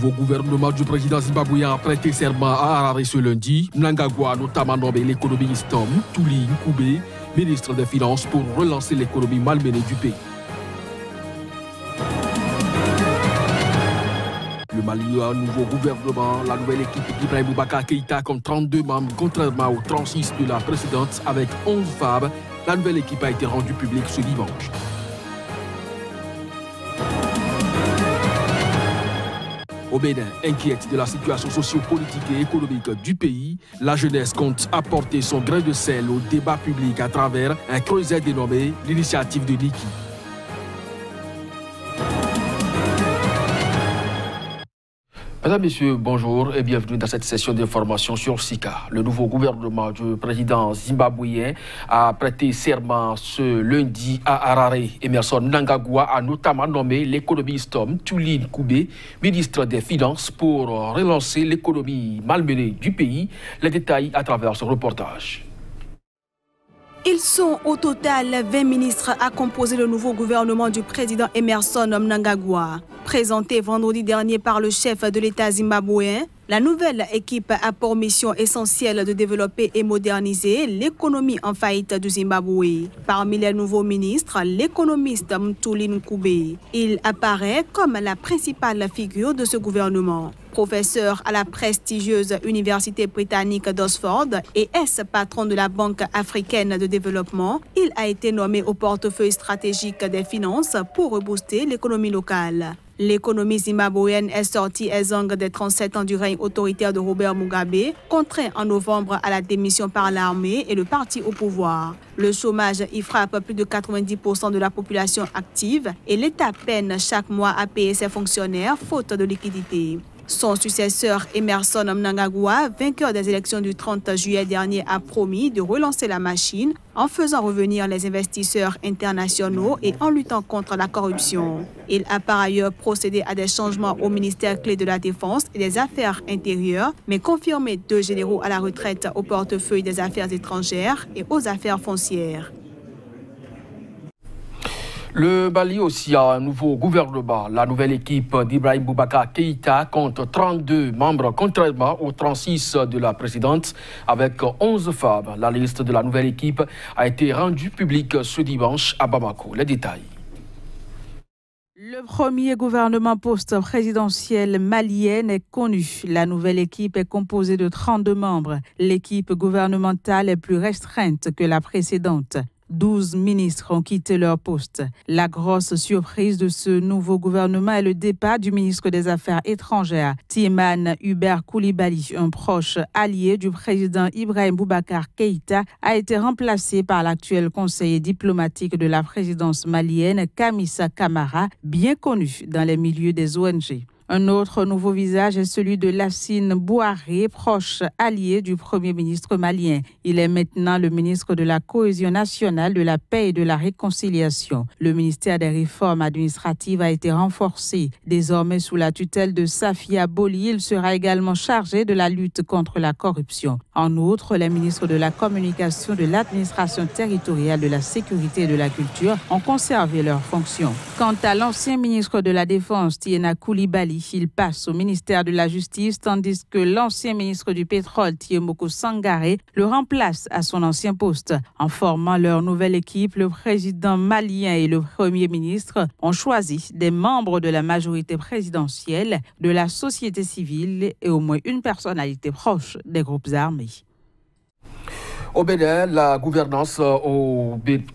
nouveau gouvernement du président zimbabwéen a prêté serment à Harare ce lundi. Mnangagwa a notamment nommé l'économiste Mutuli Ncube, ministre des Finances, pour relancer l'économie malmenée du pays. Le Mali a un nouveau gouvernement. La nouvelle équipe d'Ibrahim Boubacar Keïta compte 32 membres, contrairement aux 36 de la précédente, avec 11 femmes. La nouvelle équipe a été rendue publique ce dimanche. Au Bénin, inquiète de la situation socio-politique et économique du pays, la jeunesse compte apporter son grain de sel au débat public à travers un creuset dénommé l'initiative de Niki. Mesdames, Messieurs, bonjour et bienvenue dans cette session d'information sur SICA. Le nouveau gouvernement du président zimbabwéen a prêté serment ce lundi à Harare. Emmerson Mnangagwa a notamment nommé l'économiste Mutuli Ncube, ministre des Finances, pour relancer l'économie malmenée du pays. Les détails à travers ce reportage. Ils sont au total 20 ministres à composer le nouveau gouvernement du président Emmerson Mnangagwa. Présenté vendredi dernier par le chef de l'État zimbabwéen, la nouvelle équipe a pour mission essentielle de développer et moderniser l'économie en faillite du Zimbabwe. Parmi les nouveaux ministres, l'économiste Mutuli Ncube. Il apparaît comme la principale figure de ce gouvernement. Professeur à la prestigieuse Université britannique d'Oxford et ex-patron de la Banque africaine de développement, il a été nommé au portefeuille stratégique des finances pour rebooster l'économie locale. L'économie zimbabwéenne est sortie exsangue des 37 ans du règne autoritaire de Robert Mugabe, contraint en novembre à la démission par l'armée et le parti au pouvoir. Le chômage y frappe plus de 90% de la population active et l'État peine chaque mois à payer ses fonctionnaires faute de liquidité. Son successeur Emmerson Mnangagwa, vainqueur des élections du 30 juillet dernier, a promis de relancer la machine en faisant revenir les investisseurs internationaux et en luttant contre la corruption. Il a par ailleurs procédé à des changements au ministère clé de la Défense et des Affaires intérieures, mais confirmé 2 généraux à la retraite au portefeuille des Affaires étrangères et aux Affaires foncières. Le Mali aussi a un nouveau gouvernement. La nouvelle équipe d'Ibrahim Boubacar Keïta compte 32 membres, contrairement aux 36 de la précédente, avec 11 femmes. La liste de la nouvelle équipe a été rendue publique ce dimanche à Bamako. Les détails. Le premier gouvernement post-présidentiel malien est connu. La nouvelle équipe est composée de 32 membres. L'équipe gouvernementale est plus restreinte que la précédente. 12 ministres ont quitté leur poste. La grosse surprise de ce nouveau gouvernement est le départ du ministre des Affaires étrangères, Tiemane Hubert Koulibaly, un proche allié du président Ibrahim Boubacar Keïta, a été remplacé par l'actuel conseiller diplomatique de la présidence malienne, Kamisa Kamara, bien connu dans les milieux des ONG. Un autre nouveau visage est celui de Lassine Bouharé, proche allié du Premier ministre malien. Il est maintenant le ministre de la Cohésion nationale, de la paix et de la réconciliation. Le ministère des réformes administratives a été renforcé. Désormais sous la tutelle de Safia Boli, il sera également chargé de la lutte contre la corruption. En outre, les ministres de la communication, de l'administration territoriale, de la sécurité et de la culture ont conservé leurs fonctions. Quant à l'ancien ministre de la Défense, Tiena Koulibaly, il passe au ministère de la Justice, tandis que l'ancien ministre du Pétrole, Thiemoko Sangaré, le remplace à son ancien poste. En formant leur nouvelle équipe, le président malien et le premier ministre ont choisi des membres de la majorité présidentielle, de la société civile et au moins une personnalité proche des groupes armés. Au Bénin, la gouvernance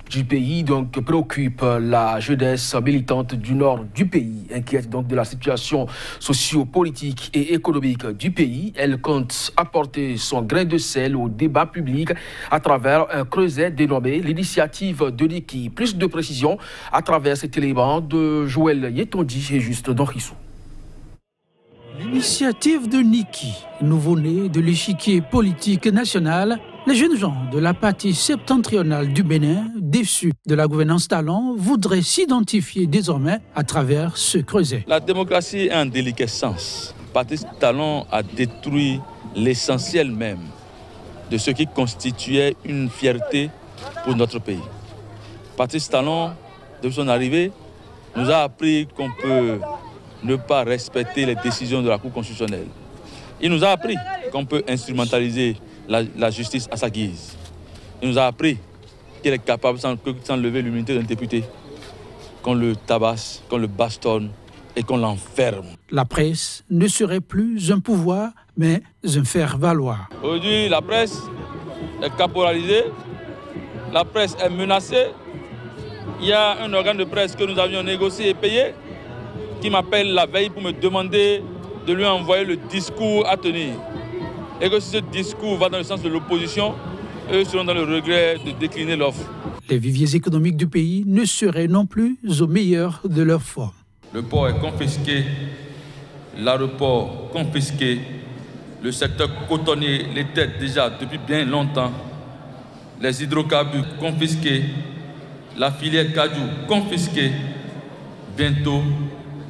du pays préoccupe la jeunesse militante du nord du pays, inquiète donc de la situation socio-politique et économique du pays. Elle compte apporter son grain de sel au débat public à travers un creuset dénommé l'initiative de Niki. Plus de précisions à travers cet élément de Joël Yetondi et Juste Dorissou. L'initiative de Niki, nouveau-né de l'échiquier politique national, les jeunes gens de la partie septentrionale du Bénin, déçus de la gouvernance Talon, voudraient s'identifier désormais à travers ce creuset. La démocratie est en déliquescence. Patrice Talon a détruit l'essentiel même de ce qui constituait une fierté pour notre pays. Patrice Talon, depuis son arrivée, nous a appris qu'on peut ne pas respecter les décisions de la Cour constitutionnelle. Il nous a appris qu'on peut instrumentaliser la justice à sa guise. Il nous a appris qu'il est capable, sans lever l'immunité d'un député, qu'on le tabasse, qu'on le bastonne et qu'on l'enferme. La presse ne serait plus un pouvoir, mais un faire-valoir. Aujourd'hui, la presse est caporalisée, la presse est menacée. Il y a un organe de presse que nous avions négocié et payé qui m'appelle la veille pour me demander de lui envoyer le discours à tenir. Et que si ce discours va dans le sens de l'opposition, eux seront dans le regret de décliner l'offre. Les viviers économiques du pays ne seraient non plus au meilleur de leur forme. Le port est confisqué, l'aéroport confisqué, le secteur cotonnier l'était déjà depuis bien longtemps, les hydrocarbures confisqués, la filière cajou confisquée, bientôt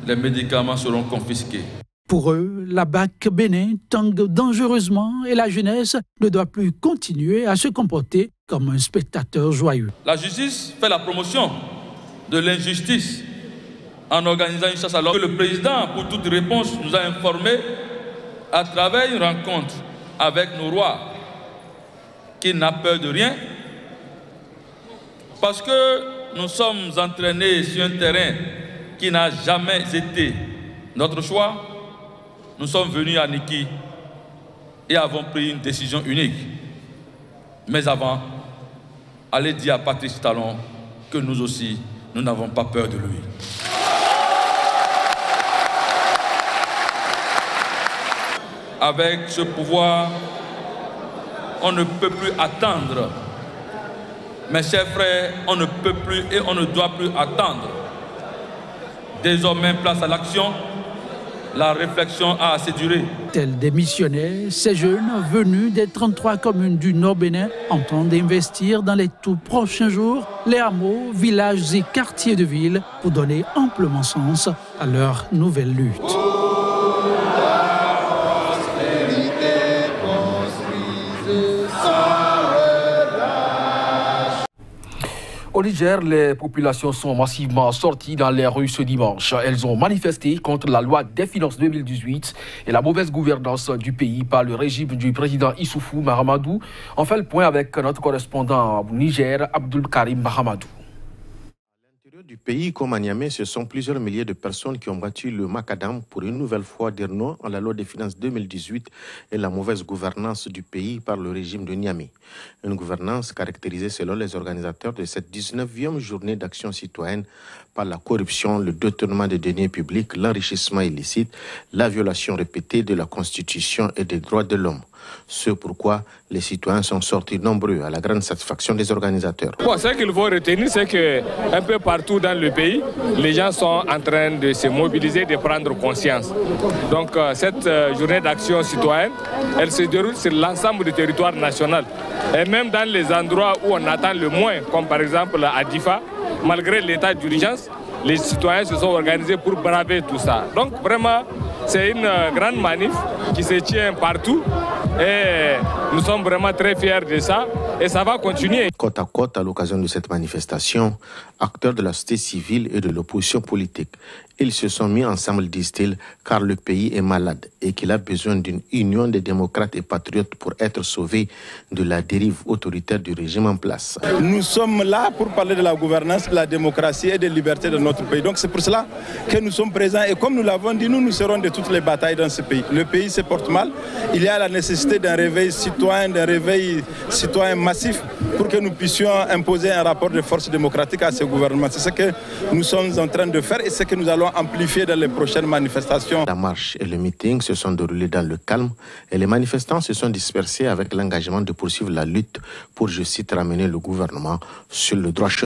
les médicaments seront confisqués. Pour eux, la BAC Bénin tangue dangereusement et la jeunesse ne doit plus continuer à se comporter comme un spectateur joyeux. La justice fait la promotion de l'injustice en organisant une chasse à l'homme. Le président, pour toute réponse, nous a informés à travers une rencontre avec nos rois qu'il n'a peur de rien parce que nous sommes entraînés sur un terrain qui n'a jamais été notre choix. Nous sommes venus à Niki et avons pris une décision unique. Mais avant, allez dire à Patrice Talon que nous aussi, nous n'avons pas peur de lui. Avec ce pouvoir, on ne peut plus attendre. Mes chers frères, on ne peut plus et on ne doit plus attendre. Désormais, place à l'action. La réflexion a assez duré. Tels des missionnaires, ces jeunes venus des 33 communes du Nord Bénin entendent investir dans les tout prochains jours les hameaux, villages et quartiers de ville pour donner amplement sens à leur nouvelle lutte. Au Niger, les populations sont massivement sorties dans les rues ce dimanche. Elles ont manifesté contre la loi des finances 2018 et la mauvaise gouvernance du pays par le régime du président Issoufou Mahamadou. On fait le point avec notre correspondant au Niger, Abdul Karim Mahamadou. Du pays comme à Niamey, ce sont plusieurs milliers de personnes qui ont battu le macadam pour une nouvelle fois dire non à la loi des finances 2018 et la mauvaise gouvernance du pays par le régime de Niamey. Une gouvernance caractérisée selon les organisateurs de cette 19e journée d'action citoyenne par la corruption, le détournement des deniers publics, l'enrichissement illicite, la violation répétée de la Constitution et des droits de l'homme. Ce pourquoi les citoyens sont sortis nombreux à la grande satisfaction des organisateurs. Bon, ce qu'il faut retenir, c'est qu'un peu partout dans le pays, les gens sont en train de se mobiliser, de prendre conscience. Donc cette journée d'action citoyenne, elle se déroule sur l'ensemble du territoire national. Et même dans les endroits où on attend le moins, comme par exemple à Difa, malgré l'état d'urgence, les citoyens se sont organisés pour braver tout ça. Donc vraiment, c'est une grande manif qui se tient partout et nous sommes vraiment très fiers de ça et ça va continuer. Côte à côte, à l'occasion de cette manifestation, acteurs de la société civile et de l'opposition politique, ils se sont mis ensemble, disent-ils, car le pays est malade et qu'il a besoin d'une union des démocrates et patriotes pour être sauvé de la dérive autoritaire du régime en place. Nous sommes là pour parler de la gouvernance, de la démocratie et des libertés de notre pays. Donc c'est pour cela que nous sommes présents et comme nous l'avons dit, nous serons de toutes les batailles dans ce pays. Le pays se porte mal. Il y a la nécessité d'un réveil citoyen massif pour que nous puissions imposer un rapport de force démocratique à ce gouvernement. C'est ce que nous sommes en train de faire et ce que nous allons amplifier dans les prochaines manifestations. La marche et le meeting se sont déroulés dans le calme et les manifestants se sont dispersés avec l'engagement de poursuivre la lutte pour, je cite, ramener le gouvernement sur le droit chemin.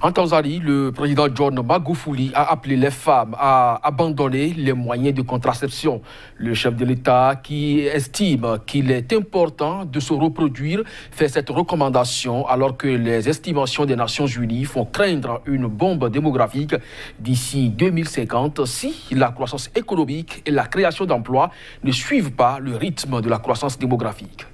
En Tanzanie, le président John Magufuli a appelé les femmes à abandonner les moyens de contraception. Le chef de l'État, qui estime qu'il est important de se reproduire, fait cette recommandation alors que les estimations des Nations Unies font craindre une bombe démographique d'ici 2050 si la croissance économique et la création d'emplois ne suivent pas le rythme de la croissance démographique.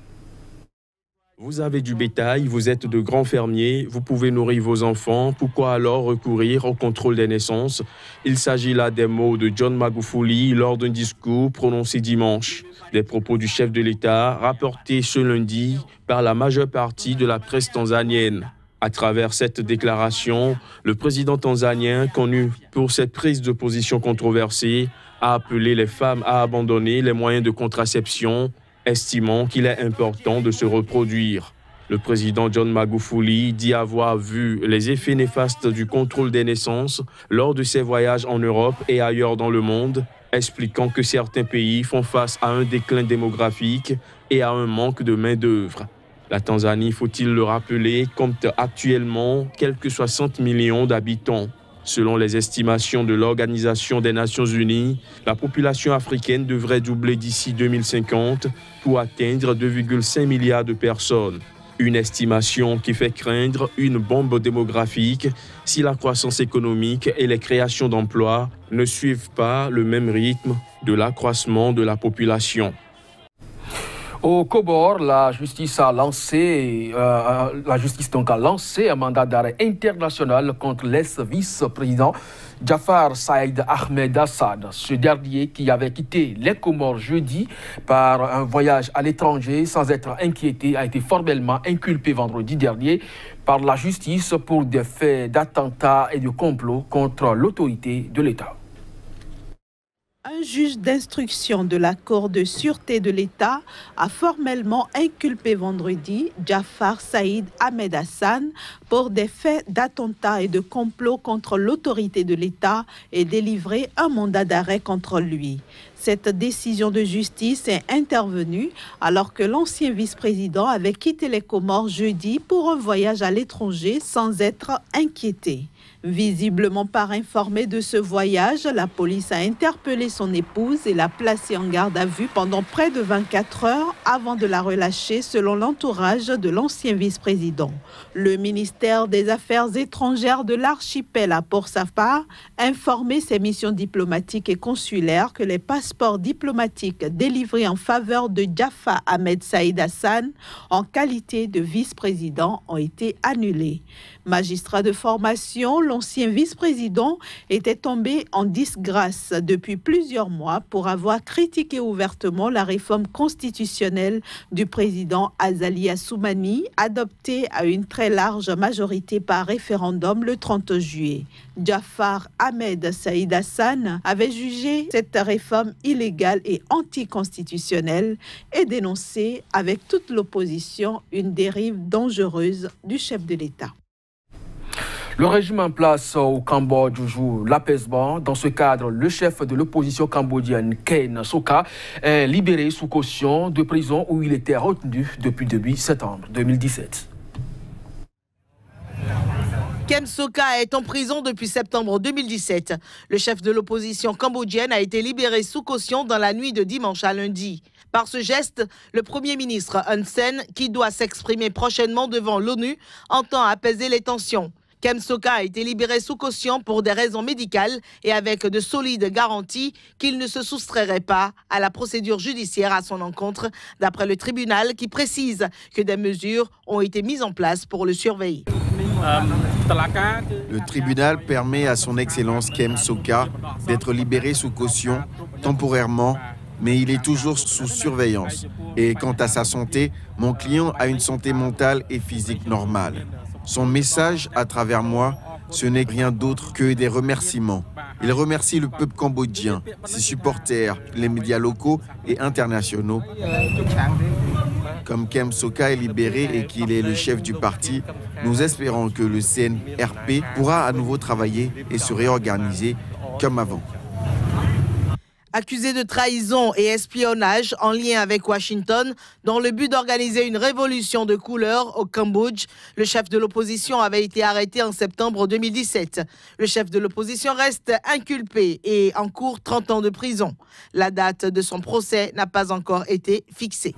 Vous avez du bétail, vous êtes de grands fermiers, vous pouvez nourrir vos enfants, pourquoi alors recourir au contrôle des naissances? Il s'agit là des mots de John Magufuli lors d'un discours prononcé dimanche. Des propos du chef de l'État rapportés ce lundi par la majeure partie de la presse tanzanienne. À travers cette déclaration, le président tanzanien, connu pour cette prise de position controversée, a appelé les femmes à abandonner les moyens de contraception, estimant qu'il est important de se reproduire. Le président John Magufuli dit avoir vu les effets néfastes du contrôle des naissances lors de ses voyages en Europe et ailleurs dans le monde, expliquant que certains pays font face à un déclin démographique et à un manque de main-d'œuvre. La Tanzanie, faut-il le rappeler, compte actuellement quelques 60 millions d'habitants. Selon les estimations de l'Organisation des Nations Unies, la population africaine devrait doubler d'ici 2050 pour atteindre 2,5 milliards de personnes. Une estimation qui fait craindre une bombe démographique si la croissance économique et les créations d'emplois ne suivent pas le même rythme de l'accroissement de la population. Au Comores, la justice a lancé un mandat d'arrêt international contre l'ex-vice-président Jafar Saïd Ahmed Hassan. Ce dernier, qui avait quitté les Comores jeudi par un voyage à l'étranger sans être inquiété, a été formellement inculpé vendredi dernier par la justice pour des faits d'attentat et de complot contre l'autorité de l'État. Un juge d'instruction de la Cour de sûreté de l'État a formellement inculpé vendredi Jafar Saïd Ahmed Hassan pour des faits d'attentat et de complot contre l'autorité de l'État et délivré un mandat d'arrêt contre lui. Cette décision de justice est intervenue alors que l'ancien vice-président avait quitté les Comores jeudi pour un voyage à l'étranger sans être inquiété. Visiblement pas informé de ce voyage, la police a interpellé son épouse et l'a placée en garde à vue pendant près de 24 heures avant de la relâcher selon l'entourage de l'ancien vice-président. Le ministère des Affaires étrangères de l'archipel a pour sa part informé ses missions diplomatiques et consulaires que les passeports diplomatiques délivrés en faveur de Jafar Ahmed Saïd Hassan en qualité de vice-président ont été annulés. Magistrat de formation, l'ancien vice-président était tombé en disgrâce depuis plusieurs mois pour avoir critiqué ouvertement la réforme constitutionnelle du président Azali Assoumani, adoptée à une très large majorité par référendum le 30 juillet. Jafar Ahmed Saïd Hassan avait jugé cette réforme illégale et anticonstitutionnelle et dénoncé avec toute l'opposition une dérive dangereuse du chef de l'État. Le régime en place au Cambodge joue l'apaisement. Dans ce cadre, le chef de l'opposition cambodgienne, Ken Sokha, est libéré sous caution de prison où il était retenu depuis début septembre 2017. Ken Sokha est en prison depuis septembre 2017. Le chef de l'opposition cambodgienne a été libéré sous caution dans la nuit de dimanche à lundi. Par ce geste, le Premier ministre Hun Sen, qui doit s'exprimer prochainement devant l'ONU, entend apaiser les tensions. Ken Sokha a été libéré sous caution pour des raisons médicales et avec de solides garanties qu'il ne se soustrairait pas à la procédure judiciaire à son encontre, d'après le tribunal qui précise que des mesures ont été mises en place pour le surveiller. Le tribunal permet à son Excellence Ken Sokha d'être libéré sous caution temporairement, mais il est toujours sous surveillance. Et quant à sa santé, mon client a une santé mentale et physique normale. Son message à travers moi, ce n'est rien d'autre que des remerciements. Il remercie le peuple cambodgien, ses supporters, les médias locaux et internationaux. Comme Ken Sokha est libéré et qu'il est le chef du parti, nous espérons que le CNRP pourra à nouveau travailler et se réorganiser comme avant. Accusé de trahison et espionnage en lien avec Washington, dans le but d'organiser une révolution de couleur au Cambodge, le chef de l'opposition avait été arrêté en septembre 2017. Le chef de l'opposition reste inculpé et encourt 30 ans de prison. La date de son procès n'a pas encore été fixée.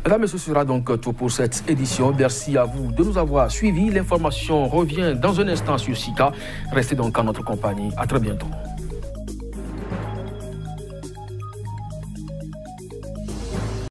Mesdames, ce sera donc tout pour cette édition. Merci à vous de nous avoir suivis. L'information revient dans un instant sur SICA. Restez donc en notre compagnie. À très bientôt.